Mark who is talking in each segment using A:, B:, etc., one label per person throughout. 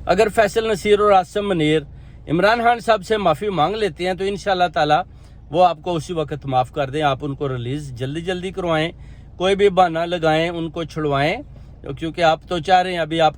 A: اگر فیصل نصیر اور عاصم منیر عمران خان صاحب سے معافی مانگ لیتے ہیں تو انشاءاللہ تعالی وہ آپ کو اسی وقت معاف کر دیں. آپ ان کو ریلیز جلدی کروائیں, کوئی بھی بہانہ لگائیں, ان کو چھڑوائیں, کیونکہ آپ تو چاہ رہے ہیں ابھی آپ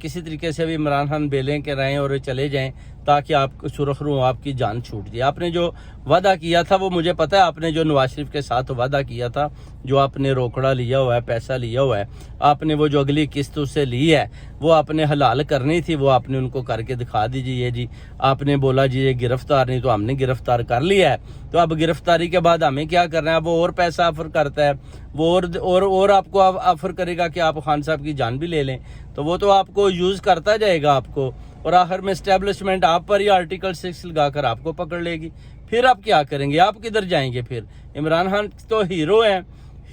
A: کسی طریقے سے بھی عمران خان بیلیں کے رہیں اور چلے جائیں تاکہ آپ سرخ رو آپ کی جان چھوٹ جائے. آپ نے جو وعدہ کیا تھا وہ مجھے پتا ہے, آپ نے جو نواز شریف کے ساتھ وعدہ کیا تھا, جو آپ نے روکڑا لیا ہوا ہے, پیسہ لیا ہوا ہے, آپ نے وہ جو اگلی قسط سے لی ہے وہ آپ نے حلال کرنی تھی, وہ آپ نے ان کو کر کے دکھا دیجیے جی. آپ نے بولا جی یہ گرفتار نہیں, تو ہم نے گرفتار کر لیا ہے, تو اب گرفتاری کے بعد ہمیں کیا کرنا ہے؟ وہ اور پیسہ آفر کرتا ہے, وہ اور آپ کو آفر کرے گا کہ آپ خان صاحب کی جان بھی لے لیں, تو وہ تو آپ کو یوز کرتا جائے گا آپ کو, اور آخر میں اسٹیبلشمنٹ آپ پر ہی آرٹیکل 6 لگا کر آپ کو پکڑ لے گی. پھر آپ کیا کریں گے؟ آپ کدھر جائیں گے پھر؟ عمران خان تو ہیرو ہیں,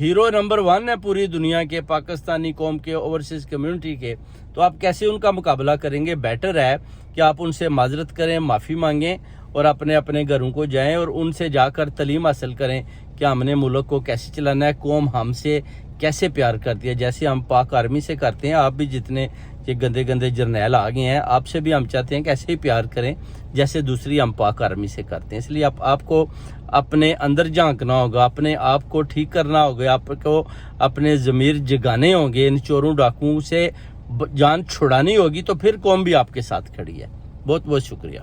A: ہیرو نمبر 1 ہے پوری دنیا کے, پاکستانی قوم کے, اوورسیز کمیونٹی کے, تو آپ کیسے ان کا مقابلہ کریں گے؟ بیٹر ہے کہ آپ ان سے معذرت کریں, معافی مانگیں اور اپنے گھروں کو جائیں اور ان سے جا کر تعلیم حاصل کریں کہ ہم نے ملک کو کیسے چلانا ہے, قوم ہم سے کیسے پیار کرتی ہے, جیسے ہم پاک آرمی سے کرتے ہیں. آپ بھی جتنے یہ گندے جرنیل آ گئے ہیں, آپ سے بھی ہم چاہتے ہیں کہ ایسے ہی پیار کریں جیسے دوسری ہم پاک آرمی سے کرتے ہیں. اس لیے آپ کو اپنے اندر جھانکنا ہوگا, اپنے آپ کو ٹھیک کرنا ہوگا, آپ کو اپنے ضمیر جگانے ہوں گے, ان چوروں ڈاکوؤں سے جان چھڑانی ہوگی, تو پھر قوم بھی آپ کے ساتھ کھڑی ہے. بہت بہت شکریہ.